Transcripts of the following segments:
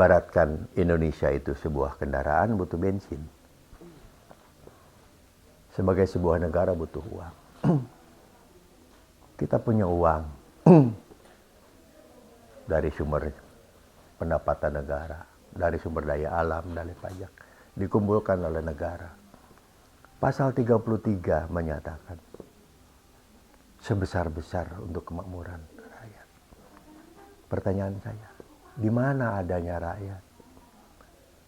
ibaratkan Indonesia itu sebuah kendaraan butuh bensin. Sebagai sebuah negara butuh uang. Kita punya uang dari sumber pendapatan negara, dari sumber daya alam, dari pajak, dikumpulkan oleh negara. Pasal 33 menyatakan sebesar-besar untuk kemakmuran rakyat. Pertanyaan saya, di mana adanya rakyat?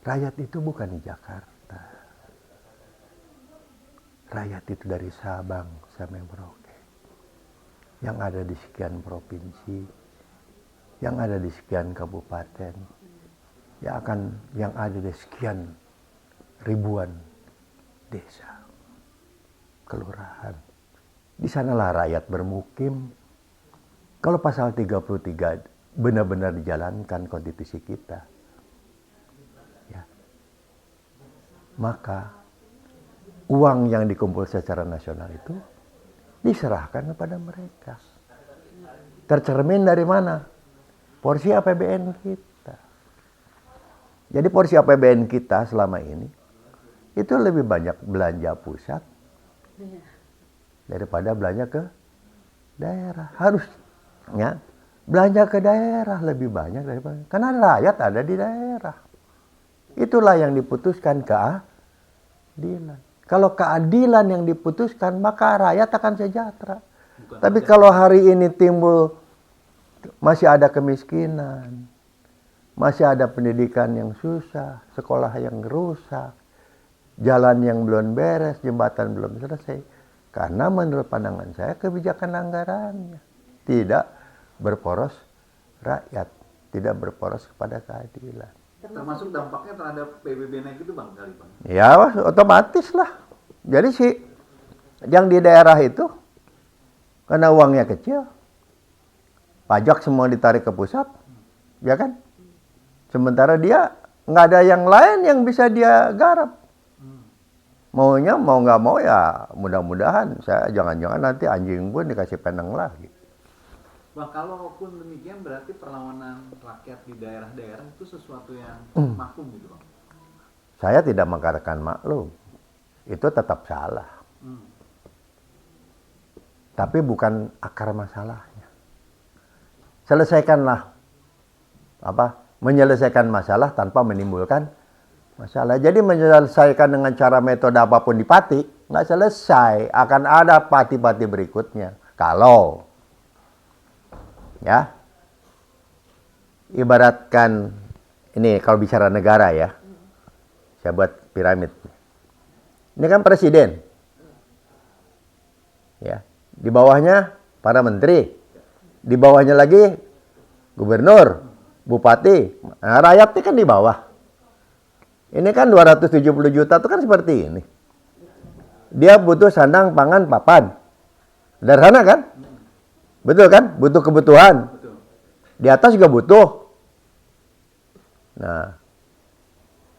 Rakyat itu bukan di Jakarta. Rakyat itu dari Sabang sampai Merauke. Yang ada di sekian provinsi, yang ada di sekian kabupaten, yang ada di sekian ribuan desa, kelurahan. Di sanalah rakyat bermukim. Kalau pasal 33 benar-benar dijalankan konstitusi kita, ya, maka uang yang dikumpul secara nasional itu diserahkan kepada mereka. Tercermin dari mana? Porsi APBN kita. Jadi porsi APBN kita selama ini itu lebih banyak belanja pusat daripada belanja ke daerah. Harusnya belanja ke daerah lebih banyak daripada, karena rakyat ada di daerah. Itulah yang diputuskan keadilan. Kalau keadilan yang diputuskan, maka rakyat akan sejahtera. Tapi kalau hari ini timbul masih ada kemiskinan, masih ada pendidikan yang susah, sekolah yang rusak, jalan yang belum beres, jembatan belum selesai. Karena menurut pandangan saya kebijakan anggarannya tidak berporos rakyat, tidak berporos kepada keadilan. Termasuk dampaknya terhadap PBB naik itu Bang kali Bang? Ya otomatis lah. Jadi yang di daerah itu karena uangnya kecil, pajak semua ditarik ke pusat, ya kan? Sementara dia nggak ada yang lain yang bisa dia garap. Maunya mau nggak mau ya mudah-mudahan saya jangan-jangan nanti anjing pun dikasih penang lagi. Bang, kalaupun demikian berarti perlawanan rakyat di daerah-daerah itu sesuatu yang maklum gitu Bang? Saya tidak mengatakan maklum. Itu tetap salah. Tapi bukan akar masalahnya. Selesaikanlah menyelesaikan masalah tanpa menimbulkan masalah. Jadi menyelesaikan dengan cara metode apapun di Pati, nggak selesai. Akan ada Pati-Pati berikutnya. Kalau ya, ibaratkan ini kalau bicara negara ya, saya buat piramid. Ini kan presiden, ya, di bawahnya para menteri, di bawahnya lagi gubernur, bupati, nah, rakyatnya kan di bawah. Ini kan 270 juta itu kan seperti ini. Dia butuh sandang, pangan, papan. Sederhana kan? Betul kan? Butuh kebutuhan. Betul. Di atas juga butuh. Nah,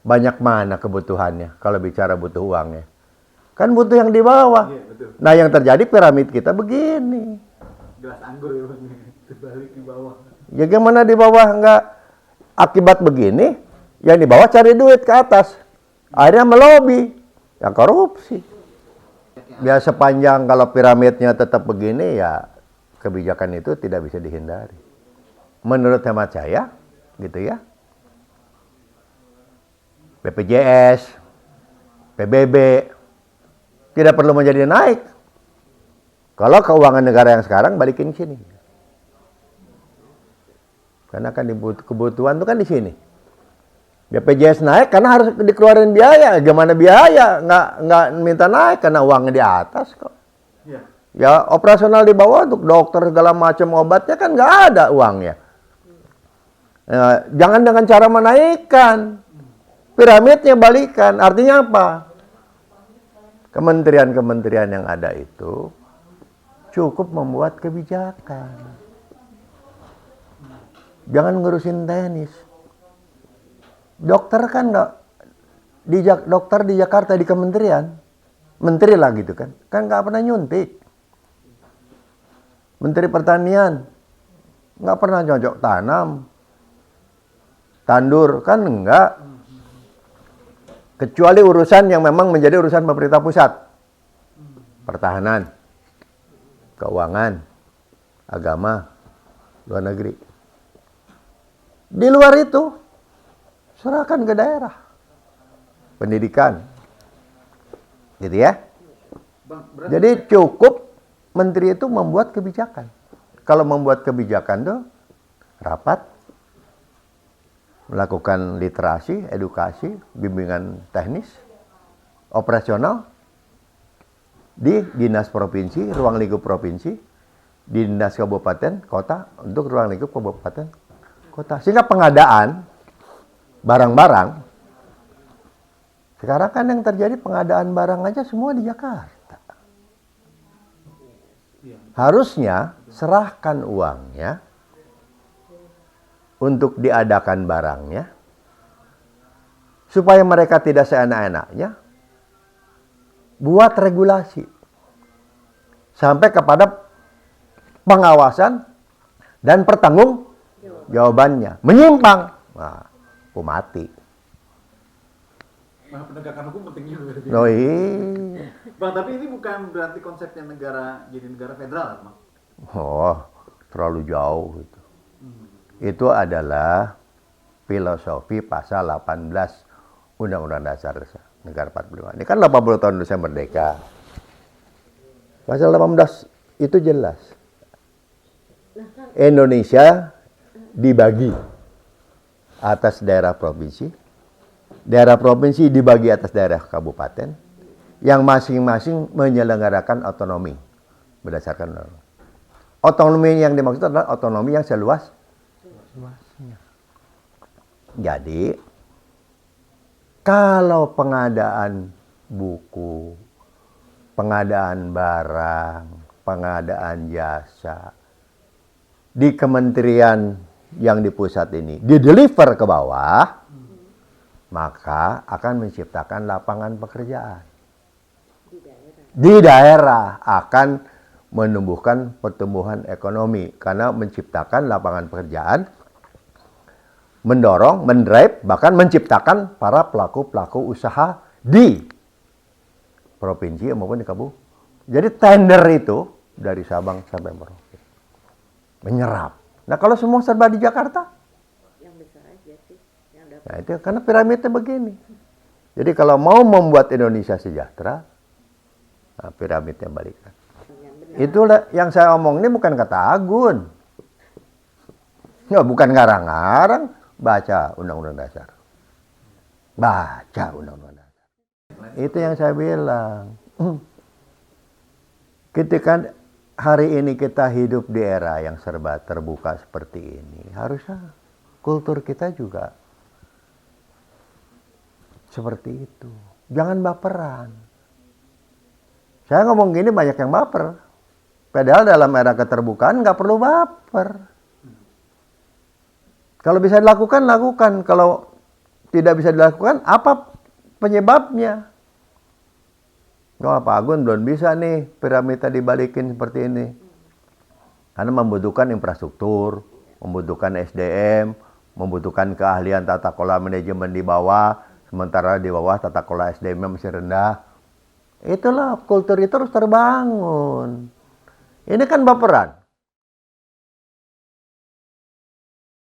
banyak mana kebutuhannya kalau bicara butuh uangnya? Kan butuh yang di bawah. Iya, betul. Nah, yang terjadi piramid kita begini. Gelas anggur ya Bang, terbalik di bawah. Ya gimana di bawah nggak akibat begini, yang di bawah cari duit ke atas. Akhirnya melobi, yang korupsi. Ya sepanjang kalau piramidnya tetap begini ya kebijakan itu tidak bisa dihindari. Menurut hemat saya, gitu ya. BPJS, PBB tidak perlu menjadi naik. Kalau keuangan negara yang sekarang balikin sini. Karena kan kebutuhan itu kan di sini. BPJS naik karena harus dikeluarin biaya. Gimana biaya? Nggak minta naik karena uangnya di atas kok. Iya. Ya operasional di bawah untuk dokter segala macam obatnya kan nggak ada uangnya. Ya, jangan dengan cara menaikkan. Piramidnya balikan. Artinya apa? Kementerian-kementerian yang ada itu cukup membuat kebijakan. Jangan ngurusin tenis. Dokter kan nggak dokter di Jakarta di kementerian, menteri lah gitu kan nggak pernah nyuntik. Menteri Pertanian nggak pernah cocok tanam. tandur, kan enggak. Kecuali urusan yang memang menjadi urusan pemerintah pusat. Pertahanan, keuangan, agama, luar negeri. Di luar itu, serahkan ke daerah. Pendidikan. Gitu ya. Bang, berarti Jadi cukup menteri itu membuat kebijakan. Kalau membuat kebijakan tuh rapat, melakukan literasi, edukasi, bimbingan teknis, operasional di dinas provinsi, ruang lingkup provinsi, di dinas kabupaten, kota, untuk ruang lingkup kabupaten, kota. Sehingga pengadaan barang-barang, sekarang kan yang terjadi pengadaan barang aja semua di Jakarta. iya, Harusnya serahkan uangnya untuk diadakan barangnya, supaya mereka tidak seenak-enaknya, buat regulasi. Sampai kepada pengawasan dan pertanggungjawabannya. Menyimpang, nah, aku mati. Nah, penegakan hukum penting juga. Oh, iya. Bang, tapi ini bukan berarti konsepnya negara jadi negara federal, Bang. Oh, terlalu jauh itu. Itu adalah filosofi pasal 18 Undang-Undang Dasar Negara 45. Ini kan 80 tahun Indonesia merdeka. Pasal 18 itu jelas. Indonesia dibagi atas daerah provinsi. Daerah provinsi dibagi atas daerah kabupaten. Yang masing-masing menyelenggarakan otonomi. Berdasarkan otonomi yang dimaksud adalah otonomi yang seluasnya. Jadi, kalau pengadaan buku, pengadaan barang, pengadaan jasa di kementerian yang di pusat ini dideliver ke bawah, maka akan menciptakan lapangan pekerjaan. Di daerah akan menumbuhkan pertumbuhan ekonomi karena menciptakan lapangan pekerjaan, mendorong, mendrive, bahkan menciptakan para pelaku-pelaku usaha di provinsi maupun di kabupaten. Jadi tender itu dari Sabang sampai Merauke. Menyerap. Nah kalau semua serba di Jakarta, Yang besar aja sih yang dapat. nah itu karena piramidnya begini. Jadi kalau mau membuat Indonesia sejahtera, nah piramidnya balikkan. Yang benar. Itulah yang saya omong ini bukan kata Agun. Ya, bukan ngarang-ngarang. Baca Undang-Undang Dasar. Baca Undang-Undang Dasar. Itu yang saya bilang. Ketika hari ini kita hidup di era yang serba terbuka seperti ini, harusnya kultur kita juga seperti itu. Jangan baperan. Saya ngomong gini banyak yang baper. Padahal dalam era keterbukaan nggak perlu baper. Kalau bisa dilakukan, lakukan. Kalau tidak bisa dilakukan, apa penyebabnya? Oh, Pak Agun belum bisa nih piramida dibalikin seperti ini. Karena membutuhkan infrastruktur, membutuhkan SDM, membutuhkan keahlian tata kelola manajemen di bawah, sementara di bawah tata kelola SDM masih rendah. Itulah kultur itu harus terbangun. Ini kan baperan.